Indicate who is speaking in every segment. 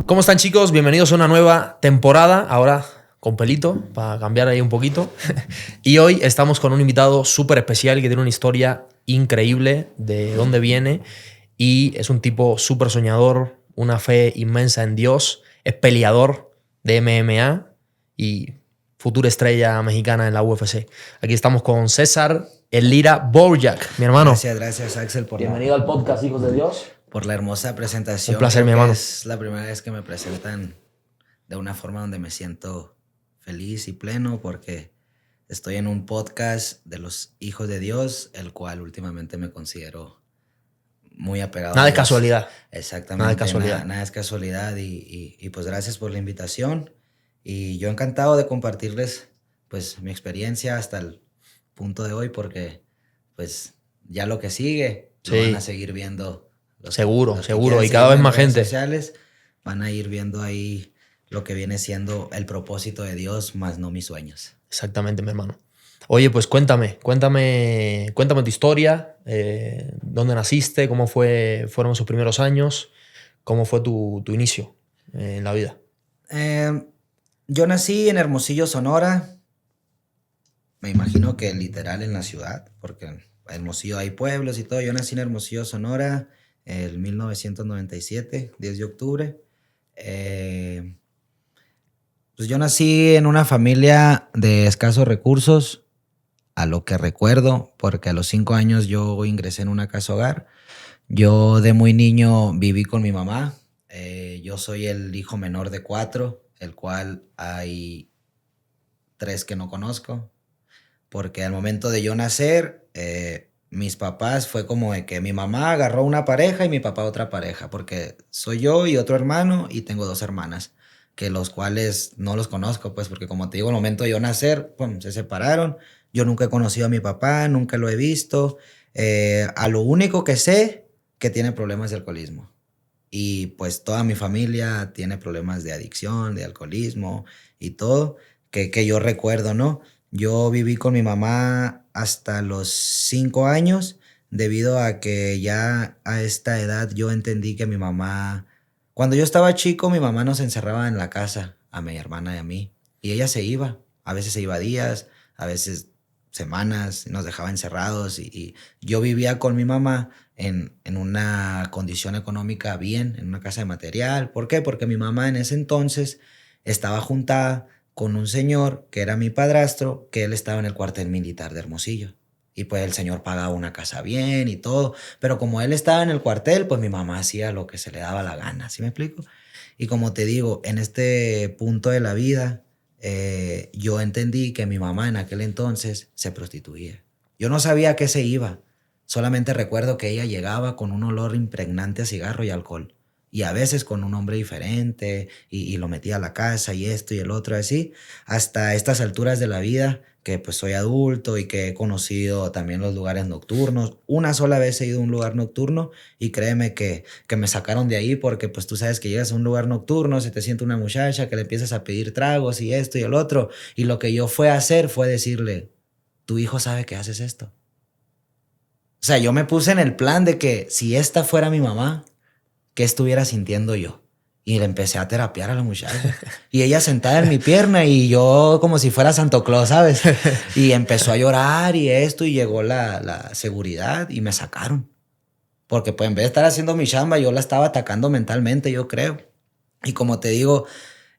Speaker 1: ¿Cómo están, chicos? Bienvenidos a una nueva temporada, ahora con pelito, para cambiar ahí un poquito. Y hoy estamos con un invitado súper especial que tiene una historia increíble de dónde viene y es un tipo súper soñador, una fe inmensa en Dios, es peleador de MMA y futura estrella mexicana en la UFC. Aquí estamos con César El Lira Borjak, mi hermano.
Speaker 2: Gracias Axel
Speaker 1: Bienvenido al podcast Hijos de Dios.
Speaker 2: por la hermosa presentación.
Speaker 1: Un placer,
Speaker 2: Creo
Speaker 1: mi
Speaker 2: que
Speaker 1: hermano.
Speaker 2: es la primera vez que me presentan de una forma donde me siento feliz y pleno porque estoy en un podcast de los Hijos de Dios, el cual últimamente me considero muy apegado
Speaker 1: Nada
Speaker 2: a
Speaker 1: de
Speaker 2: Dios.
Speaker 1: casualidad.
Speaker 2: Exactamente.
Speaker 1: Nada de casualidad.
Speaker 2: Nada es casualidad y pues gracias por la invitación y yo encantado de compartirles pues mi experiencia hasta el punto de hoy porque pues ya lo que sigue lo van a seguir viendo.
Speaker 1: Seguro. Y
Speaker 2: Y
Speaker 1: cada vez más gente.
Speaker 2: Sociales, van a ir viendo ahí lo que viene siendo el propósito de Dios, más no mis sueños.
Speaker 1: Exactamente, mi hermano. Oye, pues cuéntame tu historia, dónde naciste, cómo fueron esos primeros años, cómo fue tu inicio en la vida.
Speaker 2: Yo nací en Hermosillo, Sonora. Me imagino que literal en la ciudad, porque en Hermosillo hay pueblos y todo. Yo nací en Hermosillo, Sonora, el 1997, 10 de octubre. Pues yo nací en una familia de escasos recursos, a lo que recuerdo, porque a los 5 años yo ingresé en una casa hogar. Yo de muy niño viví con mi mamá. Yo soy el hijo menor de 4, el cual hay 3 que no conozco, porque al momento de yo nacer, mis papás fue como de que mi mamá agarró una pareja y mi papá otra pareja, porque soy yo y otro hermano y tengo 2 hermanas, que los cuales no los conozco, pues porque como te digo, al momento de yo nacer, pum, se separaron. Yo nunca he conocido a mi papá, nunca lo he visto. A lo único que sé, que tiene problemas de alcoholismo. Y pues toda mi familia tiene problemas de adicción, de alcoholismo y todo, que yo recuerdo, ¿no? Yo viví con mi mamá hasta los 5 años, debido a que ya a esta edad yo entendí que mi mamá, cuando yo estaba chico, mi mamá nos encerraba en la casa, a mi hermana y a mí, y ella se iba, a veces se iba días, a veces semanas, nos dejaba encerrados y yo vivía con mi mamá en una condición económica bien, en una casa de material. ¿Por qué? Porque mi mamá en ese entonces estaba juntada con un señor que era mi padrastro, que él estaba en el cuartel militar de Hermosillo. Y pues el señor pagaba una casa bien y todo, pero como él estaba en el cuartel, pues mi mamá hacía lo que se le daba la gana, ¿sí me explico? Y como te digo, en este punto de la vida, yo entendí que mi mamá en aquel entonces se prostituía. Yo no sabía a qué se iba, solamente recuerdo que ella llegaba con un olor impregnante a cigarro y alcohol. Y a veces con un hombre diferente y lo metía a la casa y esto y el otro así, hasta estas alturas de la vida que pues soy adulto y que he conocido también los lugares nocturnos. Una sola vez he ido a un lugar nocturno y créeme que me sacaron de ahí porque pues tú sabes que llegas a un lugar nocturno, se te siente una muchacha que le empiezas a pedir tragos y esto y el otro, y lo que yo fue a hacer fue decirle, tu hijo sabe que haces esto. O sea, yo me puse en el plan de que si esta fuera mi mamá, ¿qué estuviera sintiendo yo? Y le empecé a terapiar a la muchacha. Y ella sentada en mi pierna y yo como si fuera Santo Claus, ¿sabes? Y empezó a llorar y esto, y llegó la seguridad y me sacaron. Porque pues en vez de estar haciendo mi chamba, yo la estaba atacando mentalmente, yo creo. Y como te digo,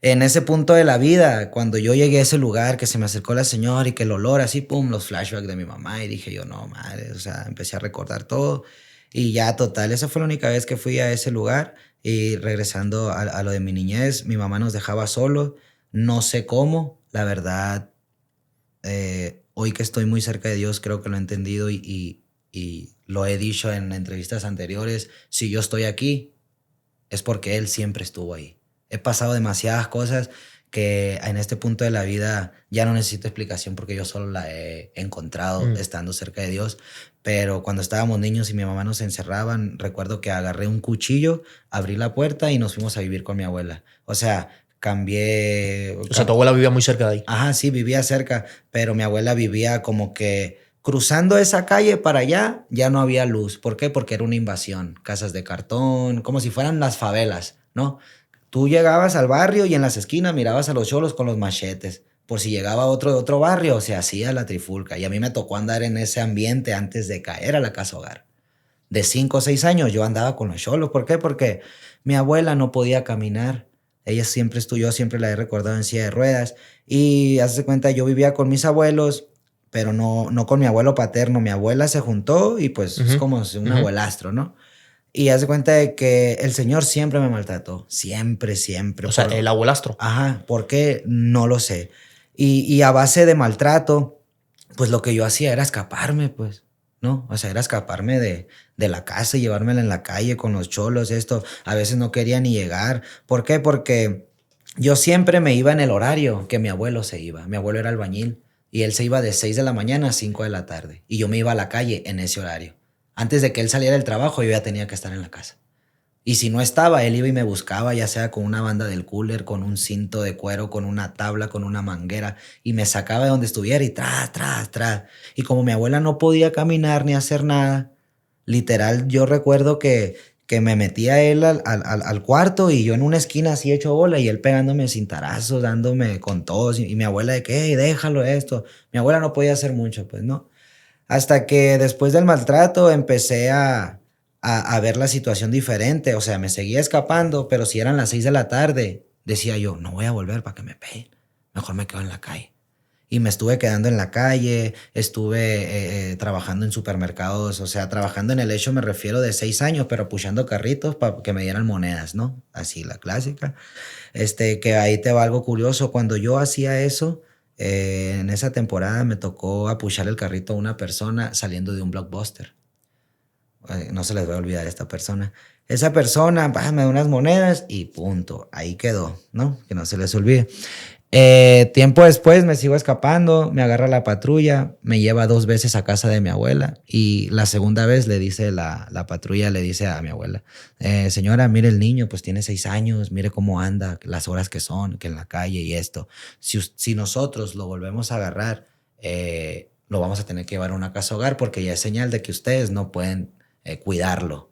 Speaker 2: en ese punto de la vida, cuando yo llegué a ese lugar, que se me acercó la señora y que el olor así, pum, los flashbacks de mi mamá, y dije yo, no, madre, o sea, empecé a recordar todo. Y ya, total, esa fue la única vez que fui a ese lugar. Y regresando a lo de mi niñez, mi mamá nos dejaba solos, no sé cómo, la verdad, hoy que estoy muy cerca de Dios, creo que lo he entendido y lo he dicho en entrevistas anteriores, si yo estoy aquí, es porque Él siempre estuvo ahí. He pasado demasiadas cosas que en este punto de la vida ya no necesito explicación porque yo solo la he encontrado estando cerca de Dios. Pero cuando estábamos niños y mi mamá nos encerraban, recuerdo que agarré un cuchillo, abrí la puerta y nos fuimos a vivir con mi abuela. O sea, cambié...
Speaker 1: O sea, tu abuela vivía muy cerca de ahí.
Speaker 2: Ajá, sí, vivía cerca, pero mi abuela vivía como que cruzando esa calle para allá ya no había luz. ¿Por qué? Porque era una invasión. Casas de cartón, como si fueran las favelas, ¿no? Tú llegabas al barrio y en las esquinas mirabas a los cholos con los machetes. Por si llegaba otro de otro barrio, se hacía la trifulca. Y a mí me tocó andar en ese ambiente antes de caer a la casa hogar. De 5 o 6 años yo andaba con los cholos. ¿Por qué? Porque mi abuela no podía caminar. Ella siempre estudió, siempre la he recordado en silla de ruedas. Y hace cuenta, yo vivía con mis abuelos, pero no con mi abuelo paterno. Mi abuela se juntó y pues es como un abuelastro, ¿no? Y hace cuenta de que el señor siempre me maltrató. Siempre, siempre.
Speaker 1: O sea, el abuelastro.
Speaker 2: Ajá, ¿por qué? No lo sé. Y a base de maltrato, pues lo que yo hacía era escaparme, pues, ¿no? O sea, era escaparme de la casa y llevármela en la calle con los cholos, esto. A veces no quería ni llegar. ¿Por qué? Porque yo siempre me iba en el horario que mi abuelo se iba. Mi abuelo era albañil y él se iba de 6 de la mañana a 5 de la tarde. Y yo me iba a la calle en ese horario. Antes de que él saliera del trabajo, yo ya tenía que estar en la casa. Y si no estaba, él iba y me buscaba, ya sea con una banda del cooler, con un cinto de cuero, con una tabla, con una manguera, y me sacaba de donde estuviera y tras. Y como mi abuela no podía caminar ni hacer nada, literal, yo recuerdo que me metía él al cuarto y yo en una esquina así hecho bola y él pegándome cintarazos, dándome con todos. Y mi abuela de que, hey, déjalo esto. Mi abuela no podía hacer mucho, pues no. Hasta que después del maltrato empecé a ver la situación diferente. O sea, me seguía escapando, pero si eran las 6 de la tarde, decía yo, no voy a volver para que me peguen. Mejor me quedo en la calle. Y me estuve quedando en la calle, estuve trabajando en supermercados, o sea, trabajando en el hecho me refiero de 6 años, pero puchando carritos para que me dieran monedas, ¿no? Así, la clásica. Que ahí te va algo curioso. Cuando yo hacía eso, en esa temporada me tocó apuchar el carrito a una persona saliendo de un Blockbuster. No se les va a olvidar a esta persona. Esa persona me da unas monedas y punto. Ahí quedó, ¿no? Que no se les olvide. Tiempo después me sigo escapando, me agarra la patrulla, me lleva 2 veces a casa de mi abuela y la segunda vez le dice la patrulla, le dice a mi abuela, señora, mire el niño, pues tiene 6 años, mire cómo anda, las horas que son, que en la calle y esto. Si nosotros lo volvemos a agarrar, lo vamos a tener que llevar a una casa hogar porque ya es señal de que ustedes no pueden cuidarlo.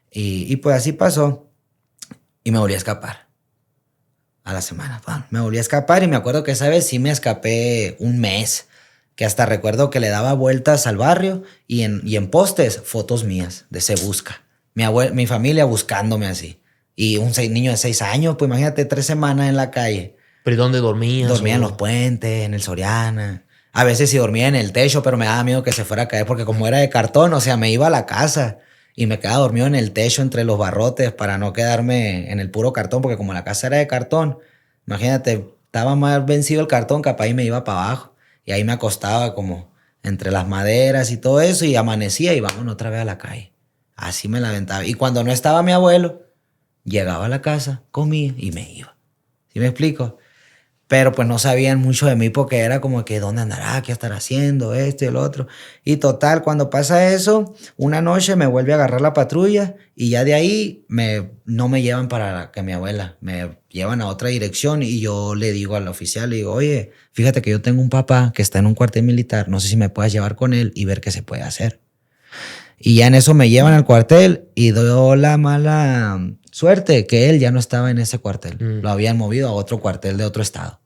Speaker 2: Y pues así pasó y me volví a escapar. A la semana, me volví a escapar y me acuerdo que esa vez sí me escapé un mes, que hasta recuerdo que le daba vueltas al barrio y en postes fotos mías de Se Busca. Mi familia buscándome así. Y un niño de 6 años, pues imagínate 3 semanas en la calle.
Speaker 1: ¿Pero y dónde dormías?
Speaker 2: Dormía en los puentes, en el Soriana. A veces sí dormía en el techo, pero me daba miedo que se fuera a caer porque como era de cartón, o sea, me iba a la casa. Y me quedaba dormido en el techo entre los barrotes para no quedarme en el puro cartón, porque como la casa era de cartón, imagínate, estaba más vencido el cartón, capaz y me iba para abajo. Y ahí me acostaba como entre las maderas y todo eso y amanecía y vámonos otra vez a la calle. Así me la aventaba. Y cuando no estaba mi abuelo, llegaba a la casa, comía y me iba. ¿Sí me explico? Pero pues no sabían mucho de mí porque era como que dónde andará, qué estará haciendo, esto y el otro. Y total, cuando pasa eso, una noche me vuelve a agarrar la patrulla y ya de ahí no me llevan para que mi abuela, me llevan a otra dirección y yo le digo al oficial, le digo, oye, fíjate que yo tengo un papá que está en un cuartel militar, no sé si me puedas llevar con él y ver qué se puede hacer. Y ya en eso me llevan al cuartel y doy la mala suerte que él ya no estaba en ese cuartel. Lo habían movido a otro cuartel de otro estado.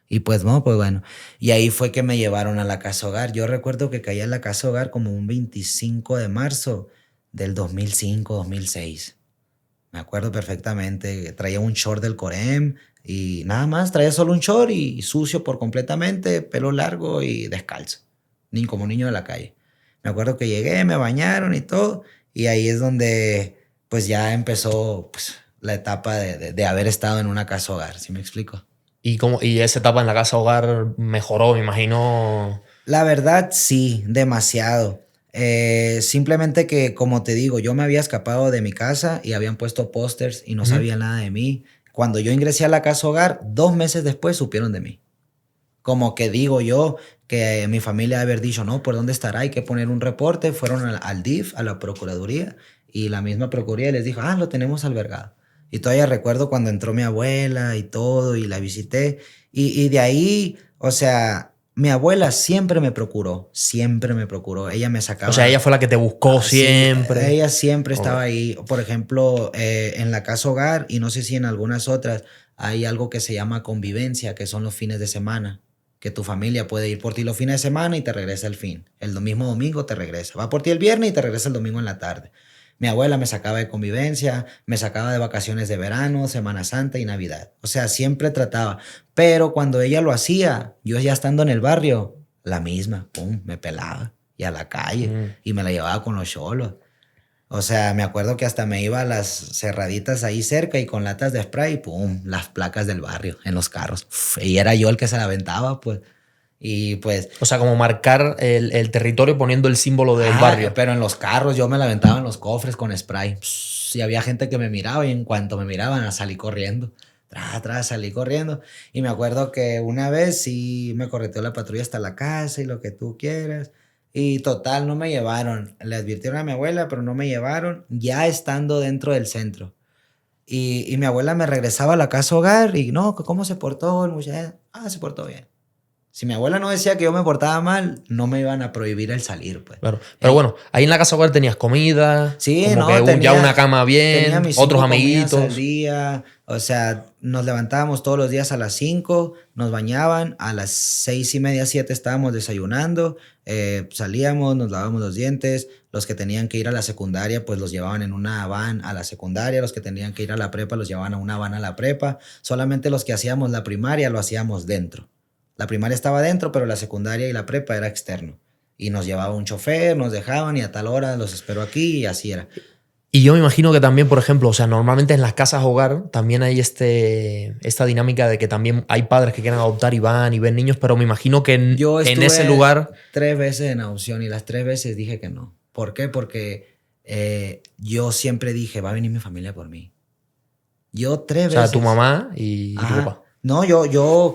Speaker 2: Y pues no, pues bueno. Y ahí fue que me llevaron a la casa hogar. Yo recuerdo que caí en la casa hogar como un 25 de marzo del 2005, 2006. Me acuerdo perfectamente. Traía un short del Corem y nada más. Traía solo un short y sucio por completamente, pelo largo y descalzo. Ni como niño de la calle. Me acuerdo que llegué, me bañaron y todo. Y ahí es donde pues ya empezó pues, la etapa de haber estado en una casa hogar. ¿Sí me explico?
Speaker 1: ¿Y esa etapa en la casa hogar mejoró, me imagino?
Speaker 2: La verdad, sí, demasiado. Simplemente que, como te digo, yo me había escapado de mi casa y habían puesto pósters y no sabían nada de mí. Cuando yo ingresé a la casa hogar, 2 meses después supieron de mí. Como que digo yo que mi familia haber dicho, no, ¿por dónde estará? Hay que poner un reporte. Fueron al DIF, a la Procuraduría, y la misma Procuraduría les dijo, lo tenemos albergado. Y todavía recuerdo cuando entró mi abuela y todo, y la visité. Y de ahí, o sea, Mi abuela siempre me procuró. Ella me sacaba...
Speaker 1: O sea, ella fue la que te buscó siempre.
Speaker 2: Ella siempre estaba
Speaker 1: Ok.
Speaker 2: ahí. Por ejemplo, en la casa hogar, y no sé si en algunas otras, hay algo que se llama convivencia, que son los fines de semana. Que tu familia puede ir por ti los fines de semana y te regresa el fin. El mismo domingo te regresa. Va por ti el viernes y te regresa el domingo en la tarde. Mi abuela me sacaba de convivencia, me sacaba de vacaciones de verano, Semana Santa y Navidad. O sea, siempre trataba. Pero cuando ella lo hacía, yo ya estando en el barrio, la misma, pum, me pelaba. Y a la calle.
Speaker 1: Mm.
Speaker 2: Y me la llevaba con los cholos. O sea, me acuerdo que hasta me iba a las cerraditas ahí cerca y con latas de spray, pum, las placas del barrio en los carros. Uf, y era yo el que se la aventaba, pues. Y pues...
Speaker 1: O sea, como marcar el territorio poniendo el símbolo del barrio.
Speaker 2: Pero en los carros yo me la aventaba en los cofres con spray. Y había gente que me miraba y en cuanto me miraban salí corriendo. Atrás salí corriendo. Y me acuerdo que una vez sí me correteó la patrulla hasta la casa y lo que tú quieras. Y total, no me llevaron. Le advirtieron a mi abuela, pero no me llevaron ya estando dentro del centro. Y mi abuela me regresaba a la casa hogar y no, ¿cómo se portó el muchacho? Se portó bien. Si mi abuela no decía que yo me portaba mal, no me iban a prohibir el salir, pues.
Speaker 1: Claro. Pero bueno, ahí en la casa hogar tenías comida,
Speaker 2: Sí,
Speaker 1: como
Speaker 2: no,
Speaker 1: que ya una cama
Speaker 2: tenía
Speaker 1: bien,
Speaker 2: mis
Speaker 1: otros
Speaker 2: 5 comidas al
Speaker 1: amiguitos.
Speaker 2: día. O sea, nos levantábamos todos los días a las 5, nos bañaban, a las 6:30, 7 estábamos desayunando, salíamos, nos lavábamos los dientes. Los que tenían que ir a la secundaria, pues los llevaban en una van a la secundaria. Los que tenían que ir a la prepa, los llevaban a una van a la prepa. Solamente los que hacíamos la primaria lo hacíamos dentro. La primaria estaba dentro, pero la secundaria y la prepa era externo. Y nos llevaba un chofer, nos dejaban y a tal hora los espero aquí y así era.
Speaker 1: Y yo me imagino que también, por ejemplo, o sea, normalmente en las casas hogar también hay esta dinámica de que también hay padres que quieren adoptar y van y ven niños, pero me imagino que
Speaker 2: Yo
Speaker 1: en
Speaker 2: estuve
Speaker 1: ese lugar...
Speaker 2: 3 veces en adopción y las 3 veces dije que no. ¿Por qué? Porque yo siempre dije, va a venir mi familia por mí. Yo 3
Speaker 1: O
Speaker 2: veces.
Speaker 1: sea, tu mamá y tu
Speaker 2: Ajá.
Speaker 1: papá.
Speaker 2: No,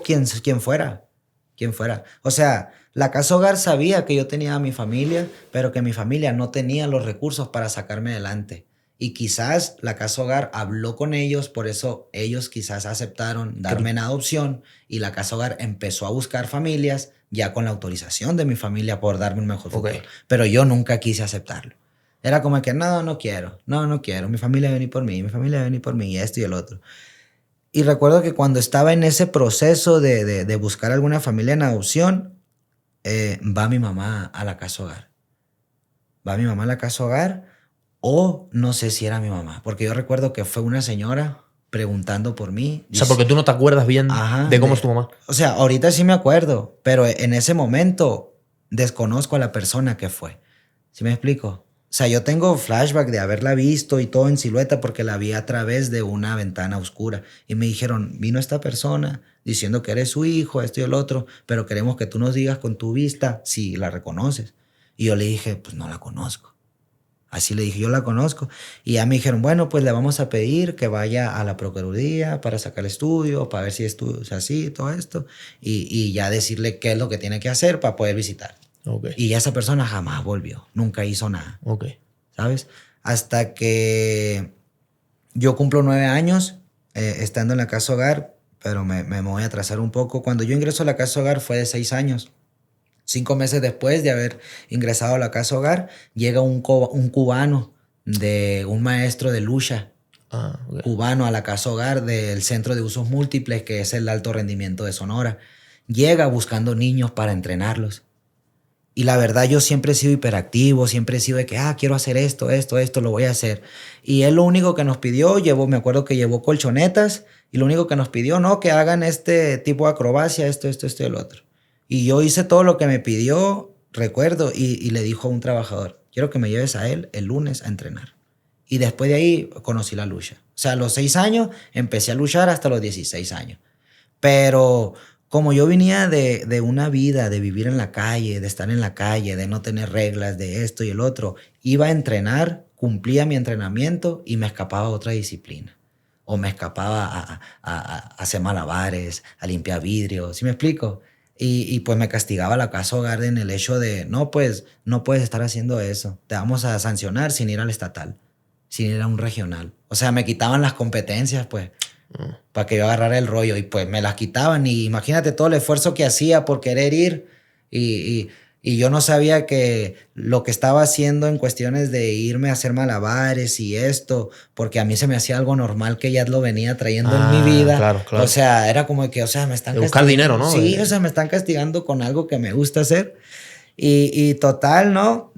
Speaker 2: quien fuera. Quien fuera. O sea, la casa hogar sabía que yo tenía a mi familia, pero que mi familia no tenía los recursos para sacarme adelante. Y quizás la casa hogar habló con ellos, por eso ellos quizás aceptaron darme en adopción y la casa hogar empezó a buscar familias ya con la autorización de mi familia por darme un mejor futuro.
Speaker 1: Ok.
Speaker 2: Pero yo nunca quise aceptarlo. Era como que no quiero, no quiero. Mi familia va a venir por mí, mi familia va a venir por mí y esto y el otro. Y recuerdo que cuando estaba en ese proceso de buscar alguna familia en adopción, va mi mamá a la casa hogar. Va mi mamá a la casa hogar, o no sé si era mi mamá, porque yo recuerdo que fue una señora preguntando por mí.
Speaker 1: O sea, porque tú no te acuerdas bien de cómo es tu mamá.
Speaker 2: O sea, ahorita sí me acuerdo, pero en ese momento desconozco a la persona que fue. ¿Sí me explico? O sea, yo tengo flashback de haberla visto y todo en silueta porque la vi a través de una ventana oscura. Y me dijeron, vino esta persona diciendo que eres su hijo, esto y el otro, pero queremos que tú nos digas con tu vista si la reconoces. Y yo le dije, pues no la conozco. Así le dije, yo la conozco. Y ya me dijeron, bueno, pues le vamos a pedir que vaya a la Procuraduría para sacar el estudio, para ver si es así, todo esto. Y ya decirle qué es lo que tiene que hacer para poder visitar.
Speaker 1: Okay.
Speaker 2: Y esa persona jamás volvió, nunca hizo nada.
Speaker 1: Okay.
Speaker 2: ¿Sabes? Hasta que yo cumplo 9 años estando en la casa hogar, pero me voy a atrasar un poco. Cuando yo ingreso a la casa hogar fue de 6 años. 5 meses después de haber ingresado a la casa hogar, llega un cubano, de un maestro de lucha
Speaker 1: Okay.
Speaker 2: cubano a la casa hogar del Centro de Usos Múltiples, que es el alto rendimiento de Sonora. Llega buscando niños para entrenarlos. Y la verdad, yo siempre he sido hiperactivo, siempre he sido de que, quiero hacer esto, lo voy a hacer. Y él lo único que nos pidió, me acuerdo que llevó colchonetas, y lo único que nos pidió, no, que hagan este tipo de acrobacia, esto y el otro. Y yo hice todo lo que me pidió, recuerdo, y le dijo a un trabajador, quiero que me lleves a él el lunes a entrenar. Y después de ahí conocí la lucha. O sea, a los 6 años empecé a luchar hasta los 16 años. Pero como yo venía de una vida, de vivir en la calle, de estar en la calle, de no tener reglas, de esto y el otro, iba a entrenar, cumplía mi entrenamiento y me escapaba a otra disciplina. O me escapaba a hacer malabares, a limpiar vidrios, ¿sí me explico? Y pues me castigaba la casa hogar en el hecho de, no, pues no puedes estar haciendo eso, te vamos a sancionar sin ir al estatal, sin ir a un regional. O sea, me quitaban las competencias, pues. para que yo agarrara el rollo. Y pues me las quitaban. Y imagínate todo el esfuerzo que hacía por querer ir. Y yo no sabía que lo que estaba haciendo en cuestiones de irme a hacer malabares y esto, porque a mí se me hacía algo normal que ya lo venía trayendo en mi vida.
Speaker 1: Claro, claro.
Speaker 2: O sea, era como que, o sea, me están
Speaker 1: de buscar dinero, ¿no?
Speaker 2: Sí, o sea, me están castigando con algo que me gusta hacer. Y total, ¿no?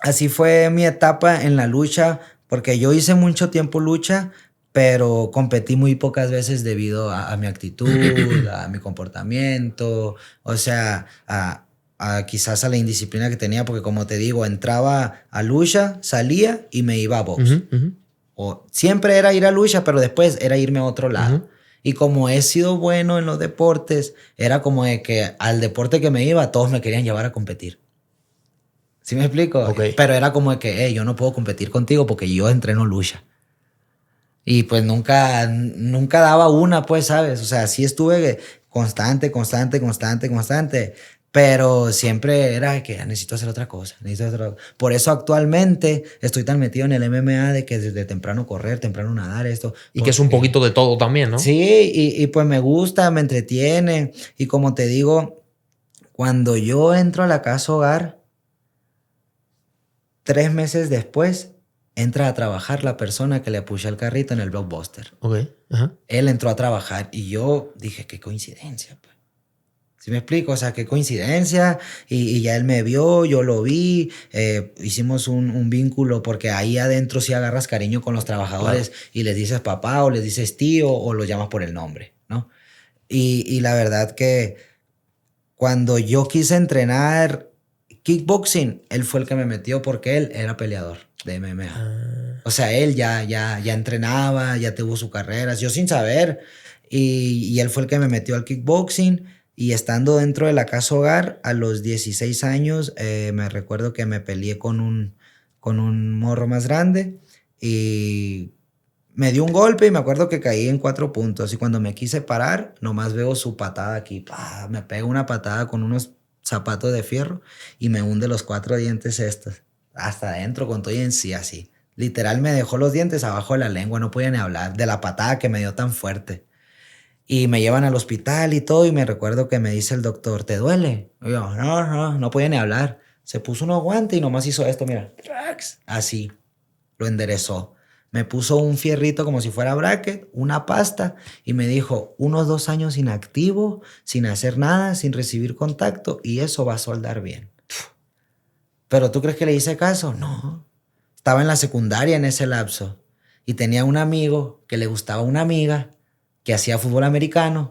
Speaker 2: Así fue mi etapa en la lucha, porque yo hice mucho tiempo lucha, pero competí muy pocas veces debido a mi actitud, a mi comportamiento, o sea, quizás a la indisciplina que tenía, porque como te digo, entraba a lucha, salía y me iba a box. O siempre era ir a lucha, pero después era irme a otro lado. Y como he sido bueno en los deportes, era como de que al deporte que me iba, todos me querían llevar a competir. ¿Sí me explico?
Speaker 1: Okay.
Speaker 2: Pero era como de que, yo no puedo competir contigo porque yo entreno lucha. Y pues nunca daba una, pues, ¿sabes? O sea, sí estuve constante. Pero siempre era que necesito hacer otra cosa. Por eso actualmente estoy tan metido en el MMA de que desde temprano correr, temprano nadar, esto.
Speaker 1: Y que es un poquito de todo también, ¿no?
Speaker 2: Sí, y pues me gusta, me entretiene. Y como te digo, cuando yo entro a la casa hogar, 3 meses después, entra a trabajar la persona que le puché el carrito en el Blockbuster.
Speaker 1: Okay.
Speaker 2: Él entró a trabajar y yo dije, qué coincidencia, pues. ¿Sí me explico? O sea, qué coincidencia. Y ya él me vio, yo lo vi, hicimos un vínculo porque ahí adentro sí agarras cariño con los trabajadores. Claro. Y les dices papá o les dices tío o los llamas por el nombre, ¿no? Y la verdad que cuando yo quise entrenar kickboxing, él fue el que me metió porque él era peleador de MMA. O sea, él ya entrenaba, ya tuvo su carrera, yo sin saber. Y él fue el que me metió al kickboxing. Y estando dentro de la casa hogar, a los 16 años, me recuerdo que me peleé con un morro más grande y me dio un golpe y me acuerdo que caí en 4 puntos. Y cuando me quise parar, nomás veo su patada aquí. ¡Pah! Me pega una patada con unos zapatos de fierro y me hunde los 4 dientes estos. Hasta adentro con todo y en sí así. Literal me dejó los dientes abajo de la lengua, no podía ni hablar de la patada que me dio tan fuerte. Y me llevan al hospital y todo, y me recuerdo que me dice el doctor, ¿te duele? Y yo, no podía ni hablar. Se puso unos guantes y nomás hizo esto, mira, así, lo enderezó. Me puso un fierrito como si fuera bracket, una pasta, y me dijo, unos 2 años inactivo, sin hacer nada, sin recibir contacto, y eso va a soldar bien. ¿Pero tú crees que le hice caso? No. Estaba en la secundaria en ese lapso, y tenía un amigo que le gustaba una amiga, que hacía fútbol americano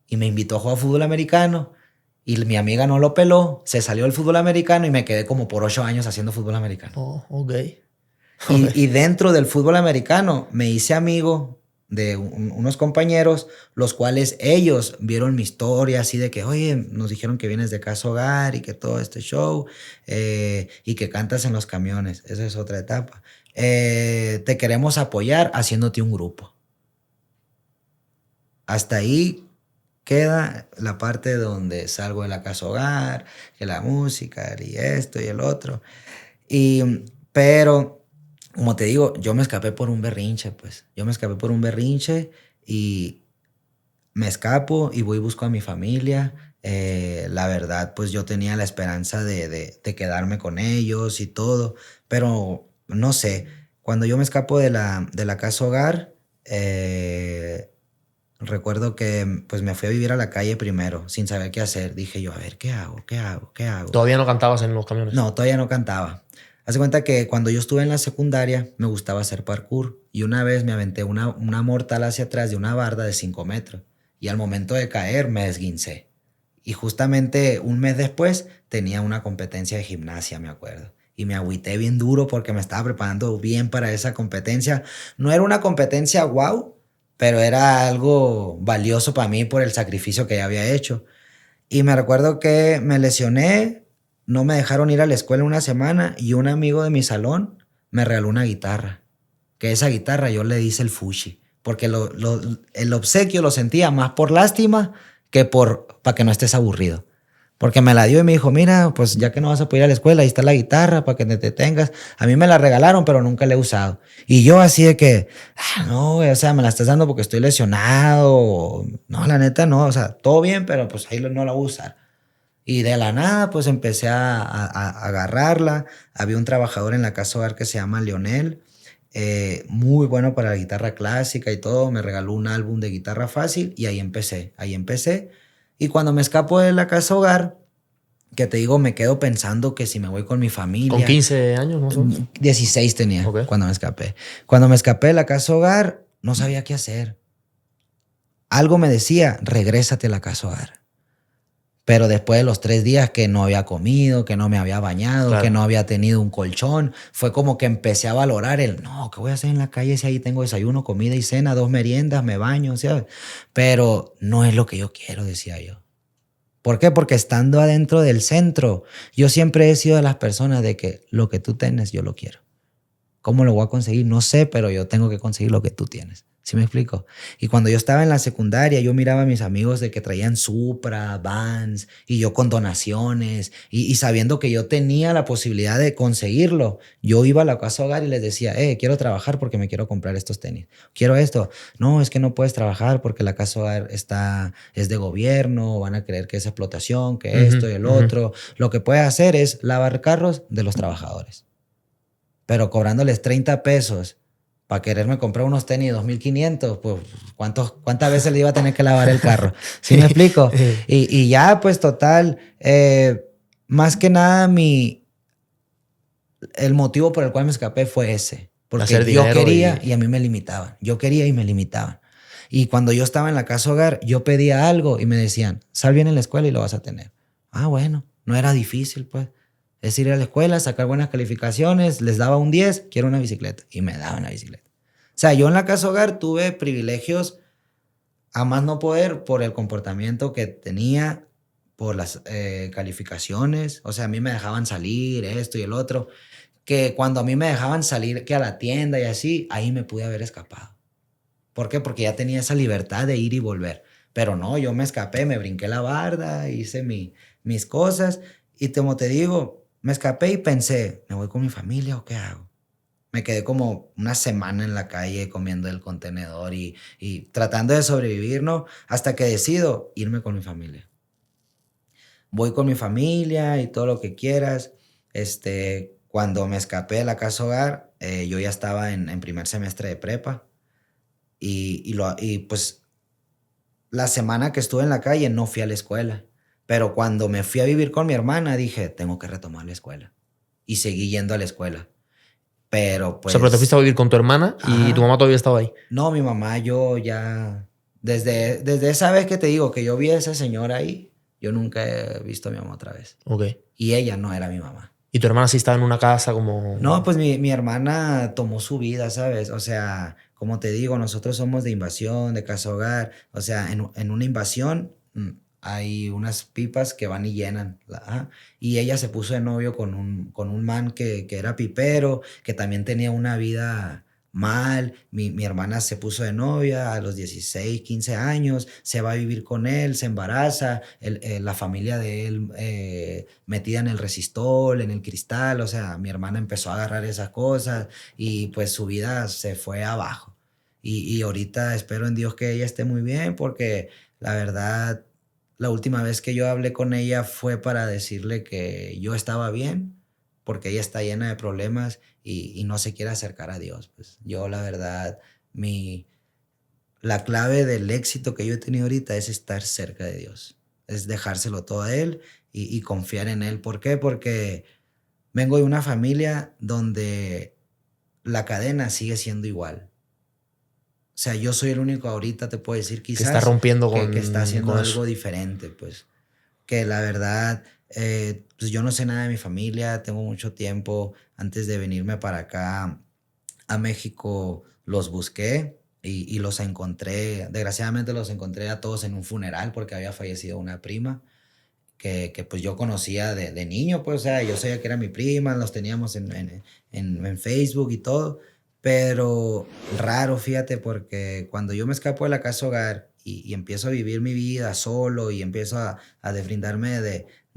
Speaker 2: y me invitó a jugar fútbol americano y mi amiga no lo peló, se salió del fútbol americano y me quedé como por 8 años haciendo fútbol americano.
Speaker 1: Oh, ok.
Speaker 2: Y dentro del fútbol americano me hice amigo de unos compañeros, los cuales ellos vieron mi historia así de que, oye, nos dijeron que vienes de casa hogar y que todo este show y que cantas en los camiones. Esa es otra etapa. Te queremos apoyar haciéndote un grupo. Hasta ahí queda la parte donde salgo de la casa hogar, que la música y esto y el otro. Pero, como te digo, yo me escapé por un berrinche, pues. Yo me escapé por un berrinche y me escapo y voy y busco a mi familia. La verdad, pues yo tenía la esperanza de quedarme con ellos y todo. Pero, no sé, cuando yo me escapo de la casa hogar... recuerdo que pues me fui a vivir a la calle primero, sin saber qué hacer. Dije yo, a ver, ¿qué hago?
Speaker 1: ¿Todavía no cantabas en los camiones?
Speaker 2: No, todavía no cantaba. Haz de cuenta que cuando yo estuve en la secundaria me gustaba hacer parkour y una vez me aventé una mortal hacia atrás de una barda de 5 metros y al momento de caer me esguincé. Y justamente un mes después tenía una competencia de gimnasia, me acuerdo. Y me agüité bien duro porque me estaba preparando bien para esa competencia. No era una competencia guau, pero era algo valioso para mí por el sacrificio que ya había hecho. Y me recuerdo que me lesioné, no me dejaron ir a la escuela una semana y un amigo de mi salón me regaló una guitarra. Que esa guitarra yo le hice el fushi, porque el obsequio lo sentía más por lástima que para que no estés aburrido. Porque me la dio y me dijo, mira, pues ya que no vas a poder ir a la escuela, ahí está la guitarra para que te tengas. A mí me la regalaron, pero nunca la he usado. Y yo así de que, no, güey, o sea, me la estás dando porque estoy lesionado. No, la neta no, o sea, todo bien, pero pues ahí no la voy a usar. Y de la nada, pues empecé a agarrarla. Había un trabajador en la casa hogar que se llama Leonel, muy bueno para la guitarra clásica y todo. Me regaló un álbum de guitarra fácil y ahí empecé. Y cuando me escapo de la casa hogar, que te digo, me quedo pensando que si me voy con mi familia.
Speaker 1: ¿Con 15 años más o menos?
Speaker 2: 16 tenía cuando me escapé. Cuando me escapé de la casa hogar, no sabía qué hacer. Algo me decía, regrésate a la casa hogar. Pero después de los 3 días que no había comido, que no me había bañado,
Speaker 1: Claro.
Speaker 2: que no había tenido un colchón, fue como que empecé a valorar no, ¿qué voy a hacer en la calle si ahí tengo desayuno, comida y cena, 2 meriendas, me baño, ¿sabes? Pero no es lo que yo quiero, decía yo. ¿Por qué? Porque estando adentro del centro, yo siempre he sido de las personas de que lo que tú tienes, yo lo quiero. ¿Cómo lo voy a conseguir? No sé, pero yo tengo que conseguir lo que tú tienes. ¿Sí me explico? Y cuando yo estaba en la secundaria, yo miraba a mis amigos de que traían Supra, Vans, y yo con donaciones, y sabiendo que yo tenía la posibilidad de conseguirlo, yo iba a la casa hogar y les decía, quiero trabajar porque me quiero comprar estos tenis. Quiero esto. No, es que no puedes trabajar porque la casa hogar es de gobierno, van a creer que es explotación, que esto y el otro. Lo que puedes hacer es lavar carros de los trabajadores. Pero cobrándoles 30 pesos para quererme comprar unos tenis 2,500, pues ¿cuántas veces le iba a tener que lavar el carro? ¿Sí me explico? Y ya, pues total, más que nada el motivo por el cual me escapé fue ese. Porque yo quería y a mí me limitaban. Yo quería y me limitaban. Y cuando yo estaba en la casa hogar, yo pedía algo y me decían, sal bien en la escuela y lo vas a tener. Ah, bueno, no era difícil, pues. Es ir a la escuela, sacar buenas calificaciones, les daba un 10, quiero una bicicleta. Y me daban la bicicleta. O sea, yo en la casa hogar tuve privilegios a más no poder por el comportamiento que tenía, por las calificaciones. O sea, a mí me dejaban salir, esto y el otro. Que cuando a mí me dejaban salir que a la tienda y así, ahí me pude haber escapado. ¿Por qué? Porque ya tenía esa libertad de ir y volver. Pero no, yo me escapé, me brinqué la barda, hice mis cosas. Y como te digo, me escapé y pensé, ¿me voy con mi familia o qué hago? Me quedé como una semana en la calle comiendo el contenedor y tratando de sobrevivir, ¿no? Hasta que decido irme con mi familia. Voy con mi familia y todo lo que quieras. Cuando me escapé de la casa hogar, yo ya estaba en primer semestre de prepa. Y pues la semana que estuve en la calle no fui a la escuela. Pero cuando me fui a vivir con mi hermana, dije, tengo que retomar la escuela. Y seguí yendo a la escuela. Pero pues...
Speaker 1: O sea, pero te fuiste a vivir con tu hermana y tu mamá todavía estaba ahí.
Speaker 2: No, mi mamá, yo ya... Desde esa vez que te digo que yo vi a esa señora ahí, yo nunca he visto a mi mamá otra vez.
Speaker 1: Ok.
Speaker 2: Y ella no era mi mamá.
Speaker 1: ¿Y tu hermana sí estaba en una casa como...?
Speaker 2: No, pues mi hermana tomó su vida, ¿sabes? O sea, como te digo, nosotros somos de invasión, de casa hogar. O sea, en una invasión hay unas pipas que van y llenan. Y ella se puso de novio con un man que era pipero, que también tenía una vida mal. Mi hermana se puso de novia a los 16, 15 años, se va a vivir con él, se embaraza, la familia de él metida en el resistol, en el cristal. O sea, mi hermana empezó a agarrar esas cosas y pues su vida se fue abajo. Y ahorita espero en Dios que ella esté muy bien, porque la verdad, la última vez que yo hablé con ella fue para decirle que yo estaba bien, porque ella está llena de problemas y no se quiere acercar a Dios. Pues yo, la verdad, la clave del éxito que yo he tenido ahorita es estar cerca de Dios, es dejárselo todo a Él y confiar en Él. ¿Por qué? Porque vengo de una familia donde la cadena sigue siendo igual. O sea, yo soy el único ahorita, te puedo decir, quizás...
Speaker 1: Que está rompiendo
Speaker 2: que está haciendo algo
Speaker 1: eso.
Speaker 2: diferente, pues. Que la verdad, pues yo no sé nada de mi familia, tengo mucho tiempo. Antes de venirme para acá a México, los busqué y los encontré. Desgraciadamente los encontré a todos en un funeral porque había fallecido una prima que pues yo conocía de niño, pues, o sea, yo sabía que era mi prima, los teníamos en Facebook y todo. Pero raro, fíjate, porque cuando yo me escapo de la casa hogar y empiezo a vivir mi vida solo y empiezo a desbrindarme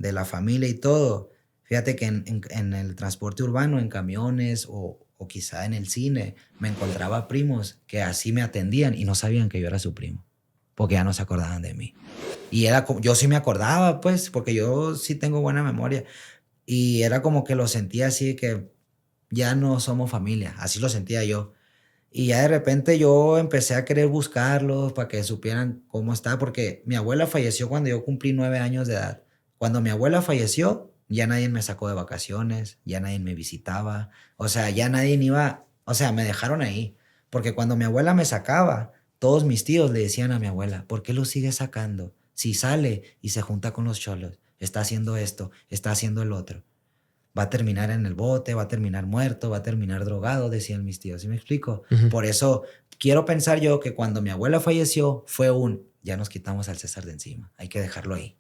Speaker 2: de la familia y todo. Fíjate que en el transporte urbano, en camiones o quizá en el cine, me encontraba primos que así me atendían y no sabían que yo era su primo, porque ya no se acordaban de mí. Y yo sí me acordaba, pues, porque yo sí tengo buena memoria. Y era como que lo sentía así, que ya no somos familia, así lo sentía yo. Y ya de repente yo empecé a querer buscarlos para que supieran cómo está, porque mi abuela falleció cuando yo cumplí 9 años de edad. Cuando mi abuela falleció, ya nadie me sacó de vacaciones, ya nadie me visitaba, o sea, ya nadie iba, o sea, me dejaron ahí. Porque cuando mi abuela me sacaba, todos mis tíos le decían a mi abuela, ¿por qué lo sigue sacando? Si sale y se junta con los cholos, está haciendo esto, está haciendo el otro. Va a terminar en el bote, va a terminar muerto, va a terminar drogado, decían mis tíos. ¿Sí me explico? Por eso quiero pensar yo que cuando mi abuela falleció fue ya nos quitamos al César de encima, hay que dejarlo ahí.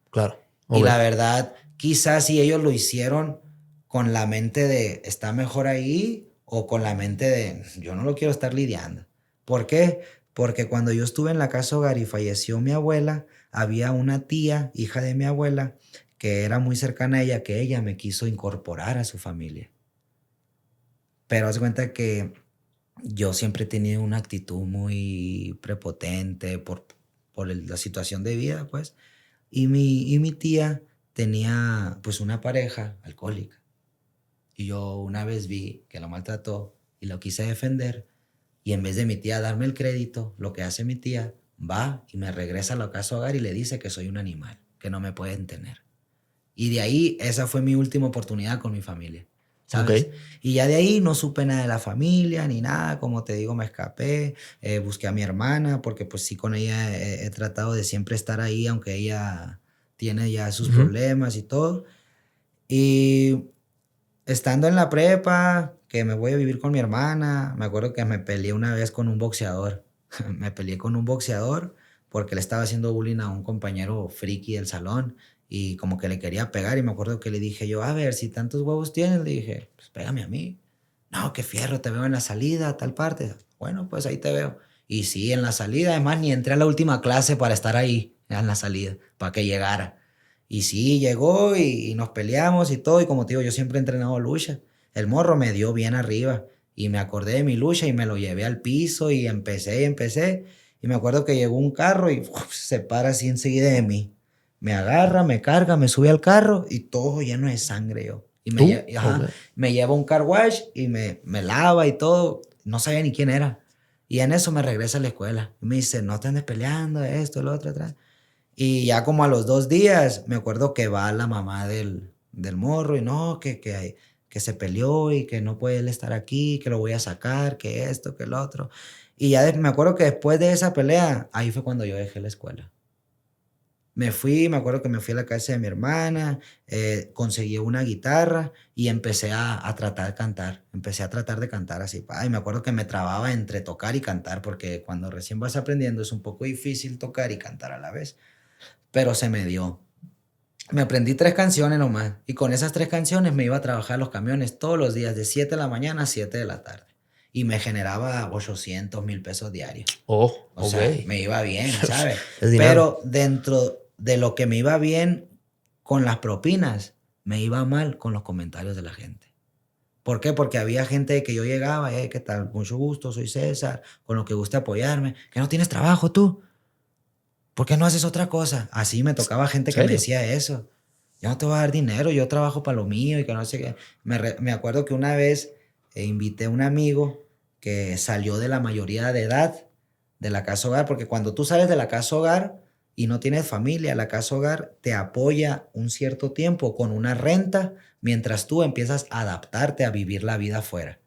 Speaker 1: Claro.
Speaker 2: Y la verdad, quizás si ellos lo hicieron con la mente de está mejor ahí o con la mente de yo no lo quiero estar lidiando. ¿Por qué? Porque cuando yo estuve en la casa hogar y falleció mi abuela, había una tía, hija de mi abuela, que era muy cercana a ella, que ella me quiso incorporar a su familia. Pero haz de cuenta que yo siempre he tenido una actitud muy prepotente por la situación de vida, pues. Y mi tía tenía, pues, una pareja alcohólica. Y yo una vez vi que la maltrató y lo quise defender. Y en vez de mi tía darme el crédito, lo que hace mi tía, va y me regresa a la casa hogar y le dice que soy un animal, que no me pueden tener. Y de ahí, esa fue mi última oportunidad con mi familia, ¿sabes?
Speaker 1: Ok.
Speaker 2: Y ya de ahí no supe nada de la familia ni nada. Como te digo, me escapé, busqué a mi hermana, porque pues sí, con ella he tratado de siempre estar ahí, aunque ella tiene ya sus problemas y todo. Y estando en la prepa, que me voy a vivir con mi hermana, me acuerdo que me peleé una vez con un boxeador. Me peleé con un boxeador porque le estaba haciendo bullying a un compañero friki del salón y como que le quería pegar. Y me acuerdo que le dije yo, a ver, si tantos huevos tienes, le dije, pues pégame a mí. No, qué fierro, te veo en la salida, a tal parte. Bueno, pues ahí te veo. Y sí, en la salida, además, ni entré a la última clase para estar ahí, en la salida, para que llegara. Y sí, llegó y nos peleamos y todo. Y como te digo, yo siempre he entrenado lucha. El morro me dio bien arriba. Y me acordé de mi lucha y me lo llevé al piso y empecé. Y me acuerdo que llegó un carro y se para así enseguida de mí. Me agarra, me carga, me sube al carro y todo lleno de sangre yo. Y
Speaker 1: Ok.
Speaker 2: me lleva a un car wash y me lava y todo. No sabía ni quién era. Y en eso me regresa a la escuela. Y me dice, no te andes peleando, esto, lo otro, atrás. Y ya como a los 2 días, me acuerdo que va la mamá del morro y no, que se peleó y que no puede él estar aquí, que lo voy a sacar, que esto, que lo otro. Y ya me acuerdo que después de esa pelea, ahí fue cuando yo dejé la escuela. Me acuerdo que me fui a la casa de mi hermana, conseguí una guitarra y empecé a tratar de cantar. Empecé a tratar de cantar así. Y me acuerdo que me trababa entre tocar y cantar, porque cuando recién vas aprendiendo es un poco difícil tocar y cantar a la vez. Pero se me dio. Me aprendí 3 canciones nomás. Y con esas 3 canciones me iba a trabajar los camiones todos los días, de 7 de la mañana a 7 de la tarde. Y me generaba 800, 1000 pesos diarios.
Speaker 1: Oh,
Speaker 2: O
Speaker 1: ok.
Speaker 2: sea, me iba bien, ¿sabes?
Speaker 1: Es dinero.
Speaker 2: Pero dentro de lo que me iba bien con las propinas, me iba mal con los comentarios de la gente. ¿Por qué? Porque había gente que yo llegaba, ¿qué tal? Mucho gusto, soy César, con lo que gusta apoyarme. ¿Que no tienes trabajo tú? ¿Por qué no haces otra cosa? Así me tocaba gente que me
Speaker 1: ¿Serio?
Speaker 2: decía eso. Yo no te voy a dar dinero, yo trabajo para lo mío y que no sé qué. Me acuerdo que una vez invité a un amigo que salió de la mayoría de edad de la casa hogar, porque cuando tú sales de la casa hogar y no tienes familia, la casa hogar te apoya un cierto tiempo con una renta mientras tú empiezas a adaptarte a vivir la vida afuera.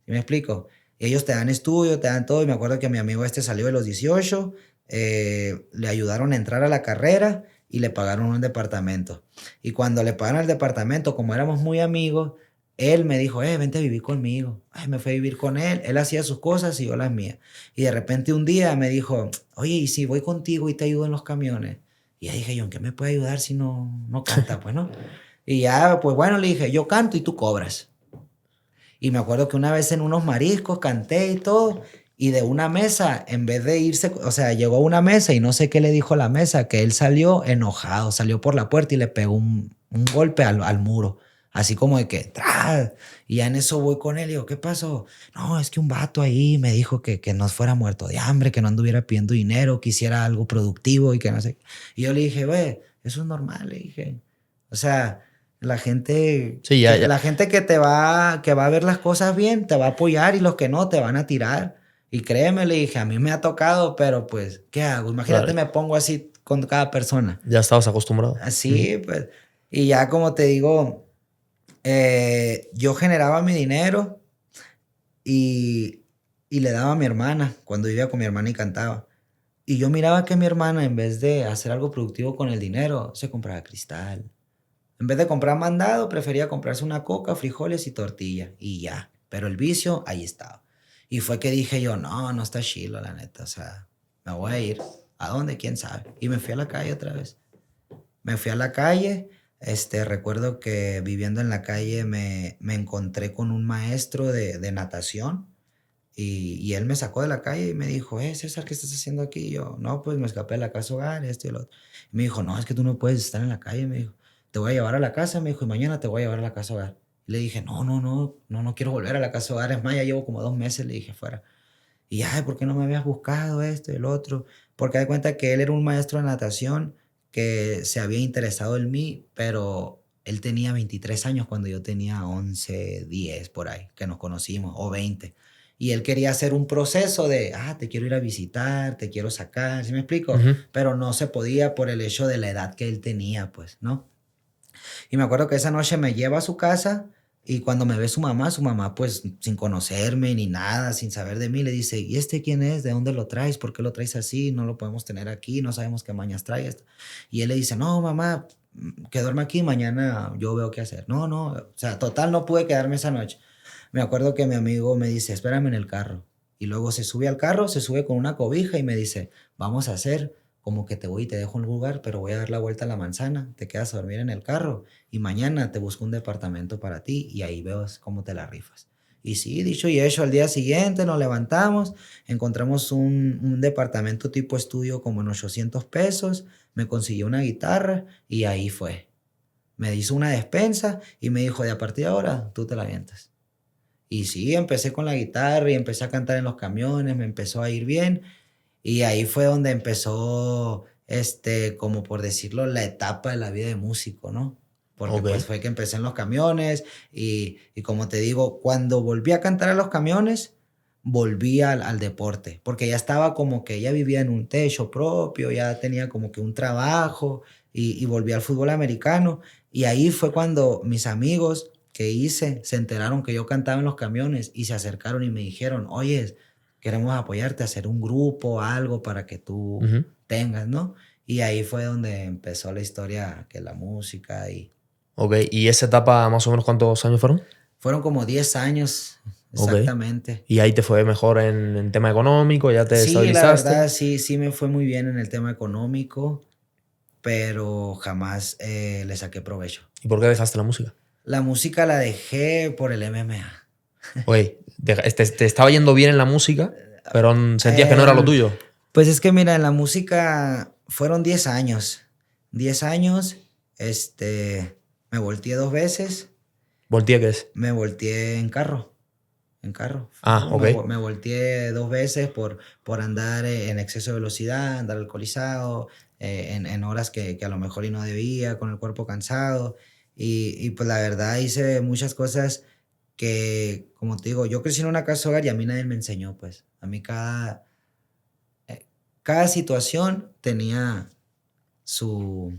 Speaker 2: ¿Sí me explico? Ellos te dan estudio, te dan todo. Y me acuerdo que mi amigo salió de los 18, le ayudaron a entrar a la carrera y le pagaron un departamento. Y cuando le pagaron el departamento, como éramos muy amigos, él me dijo, vente a vivir conmigo. Ay, me fui a vivir con él. Él hacía sus cosas y yo las mías. Y de repente un día me dijo, oye, ¿y si voy contigo y te ayudo en los camiones? Y ya dije yo, ¿en qué me puede ayudar si no canta? Pues no. Y ya, pues bueno, le dije, yo canto y tú cobras. Y me acuerdo que una vez en unos mariscos canté y todo. Y de una mesa, en vez de irse, o sea, llegó a una mesa y no sé qué le dijo a la mesa, que él salió enojado, salió por la puerta y le pegó un golpe al muro. Así como de que, ¡tras! Y ya en eso voy con él y digo, ¿qué pasó? No, es que un vato ahí me dijo que no fuera muerto de hambre, que no anduviera pidiendo dinero, que hiciera algo productivo y que no sé. Y yo le dije, güey, eso es normal, le dije. O sea, la gente,
Speaker 1: Sí, ya, ya.
Speaker 2: la gente que va a ver las cosas bien, te va a apoyar y los que no, te van a tirar. Y créeme, le dije, a mí me ha tocado, pero pues, ¿qué hago? Imagínate,
Speaker 1: Claro,
Speaker 2: me pongo así con cada persona.
Speaker 1: ya estabas acostumbrado.
Speaker 2: Así, pues. Y ya como te digo, yo generaba mi dinero y, y le daba a mi hermana cuando vivía con mi hermana y cantaba. Y yo miraba que mi hermana, en vez de hacer algo productivo con el dinero, se compraba cristal. En vez de comprar mandado, prefería comprarse una coca, frijoles y tortilla. Y ya. Pero el vicio, ahí estaba. Y fue que dije yo, no, no está chilo, la neta. O sea, me voy a ir. ¿A dónde? ¿Quién sabe? Y me fui a la calle otra vez. Me fui a la calle. Recuerdo que viviendo en la calle me encontré con un maestro de natación. Y él me sacó de la calle y me dijo, César, ¿qué estás haciendo aquí? Y yo, no, pues me escapé de la casa hogar, esto y lo otro. Y me dijo, no, es que tú no puedes estar en la calle, me dijo. Te voy a llevar a la casa, me dijo, y mañana te voy a llevar a la casa hogar. Y le dije, no quiero volver a la casa hogar. Es más, ya llevo como 2 meses, le dije, fuera. Y, ay, ¿por qué no me habías buscado esto y el otro? Porque da cuenta que él era un maestro de natación que se había interesado en mí, pero él tenía 23 años cuando yo tenía 11 10 por ahí, que nos conocimos, o 20. Y él quería hacer un proceso de, te quiero ir a visitar, te quiero sacar, ¿sí me explico? Pero no se podía por el hecho de la edad que él tenía, pues, ¿no? Y me acuerdo que esa noche me lleva a su casa y cuando me ve su mamá pues sin conocerme ni nada, sin saber de mí, le dice, ¿y este quién es? ¿De dónde lo traes? ¿Por qué lo traes así? No lo podemos tener aquí, no sabemos qué mañas trae. Y él le dice, no, mamá, que duerma aquí, mañana yo veo qué hacer. No, o sea, total no pude quedarme esa noche. Me acuerdo que mi amigo me dice, espérame en el carro. Y luego se sube al carro, se sube con una cobija y me dice, vamos a hacer como que te voy y te dejo un lugar, pero voy a dar la vuelta a la manzana, te quedas a dormir en el carro y mañana te busco un departamento para ti y ahí veo cómo te la rifas. Y sí, dicho y hecho, al día siguiente nos levantamos, encontramos un departamento tipo estudio como en 800 pesos, me consiguió una guitarra y ahí fue. Me hizo una despensa y me dijo, de a partir de ahora, tú te la avientas. Y sí, empecé con la guitarra y empecé a cantar en los camiones, me empezó a ir bien. Y ahí fue donde empezó, como por decirlo, la etapa de la vida de músico, ¿no? Porque pues fue que empecé en los camiones y como te digo, cuando volví a cantar en los camiones, volví al deporte, porque ya estaba como que ya vivía en un techo propio, ya tenía como que un trabajo y volví al fútbol americano. Y ahí fue cuando mis amigos que hice se enteraron que yo cantaba en los camiones y se acercaron y me dijeron, oye, queremos apoyarte a hacer un grupo, algo para que tú tengas, ¿no? Y ahí fue donde empezó la historia, que la música y...
Speaker 1: Ok, ¿y esa etapa más o menos cuántos años fueron?
Speaker 2: Fueron como 10 años, exactamente.
Speaker 1: Okay. ¿Y ahí te fue mejor en tema económico? ¿Ya te
Speaker 2: Sí, la
Speaker 1: estabilizaste?
Speaker 2: verdad, sí me fue muy bien en el tema económico, pero jamás le saqué provecho.
Speaker 1: ¿Y por qué dejaste la música?
Speaker 2: La música la dejé por el MMA.
Speaker 1: Ok, te estaba yendo bien en la música, pero sentías que no era lo tuyo.
Speaker 2: Pues es que mira, en la música fueron 10 años. 10 años, me volteé 2 veces.
Speaker 1: ¿Volteé qué es?
Speaker 2: Me volteé en carro. En carro.
Speaker 1: Ok.
Speaker 2: Me volteé 2 veces por andar en exceso de velocidad, andar alcoholizado, en horas que a lo mejor y no debía, con el cuerpo cansado. Y pues la verdad hice muchas cosas que, como te digo, yo crecí en una casa hogar y a mí nadie me enseñó, pues. A mí cada situación tenía su...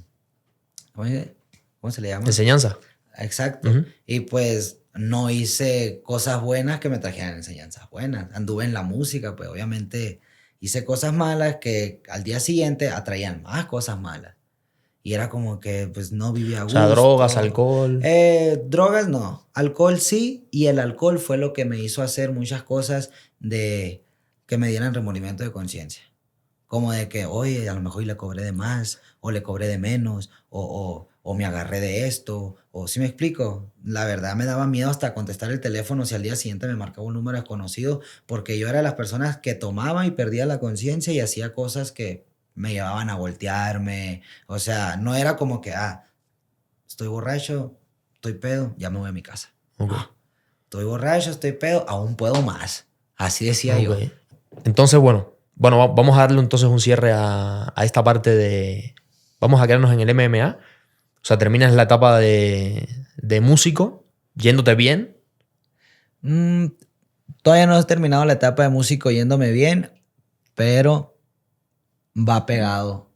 Speaker 2: ¿Cómo se le llama?
Speaker 1: Enseñanza.
Speaker 2: Exacto. Y pues no hice cosas buenas que me trajeran enseñanzas buenas. Anduve en la música, pues obviamente hice cosas malas que al día siguiente atraían más cosas malas. Y era como que pues no vivía a gusto.
Speaker 1: O sea, drogas, alcohol.
Speaker 2: Drogas no, alcohol sí, y el alcohol fue lo que me hizo hacer muchas cosas de que me dieran remordimiento de conciencia. Como de que, oye, a lo mejor le cobré de más, o le cobré de menos, o me agarré de esto, o si me explico, la verdad me daba miedo hasta contestar el teléfono si al día siguiente me marcaba un número desconocido, porque yo era de las personas que tomaba y perdía la conciencia y hacía cosas que me llevaban a voltearme, o sea, no era como que, estoy borracho, estoy pedo, ya me voy a mi casa.
Speaker 1: Ok.
Speaker 2: Estoy borracho, estoy pedo, aún puedo más. Así decía yo.
Speaker 1: Entonces, bueno, vamos a darle entonces un cierre a esta parte de... Vamos a quedarnos en el MMA. O sea, terminas la etapa de músico, yéndote bien.
Speaker 2: Todavía no he terminado la etapa de músico yéndome bien, pero va pegado.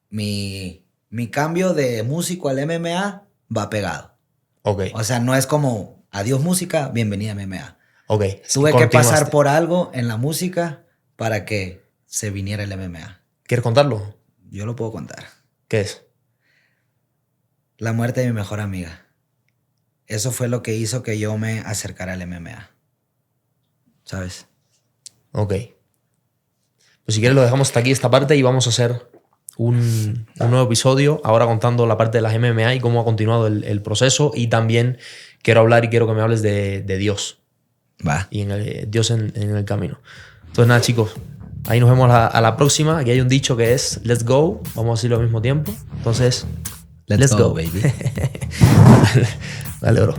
Speaker 2: Mi cambio de músico al MMA va pegado.
Speaker 1: Ok.
Speaker 2: O sea, no es como adiós música, bienvenida a MMA.
Speaker 1: Ok.
Speaker 2: Tuve que pasar por algo en la música para que se viniera el MMA.
Speaker 1: ¿Quieres contarlo?
Speaker 2: Yo lo puedo contar.
Speaker 1: ¿Qué es?
Speaker 2: La muerte de mi mejor amiga. Eso fue lo que hizo que yo me acercara al MMA. ¿Sabes?
Speaker 1: Ok. Pues si quieres lo dejamos hasta aquí esta parte y vamos a hacer un nuevo episodio, ahora contando la parte de las MMA y cómo ha continuado el proceso, y también quiero hablar y quiero que me hables de Dios.
Speaker 2: Va.
Speaker 1: Y Dios en el camino. Entonces nada, chicos, ahí nos vemos a la próxima. Aquí hay un dicho que es let's go, vamos a decirlo al mismo tiempo. Entonces, let's go,
Speaker 2: baby.
Speaker 1: Dale, bro.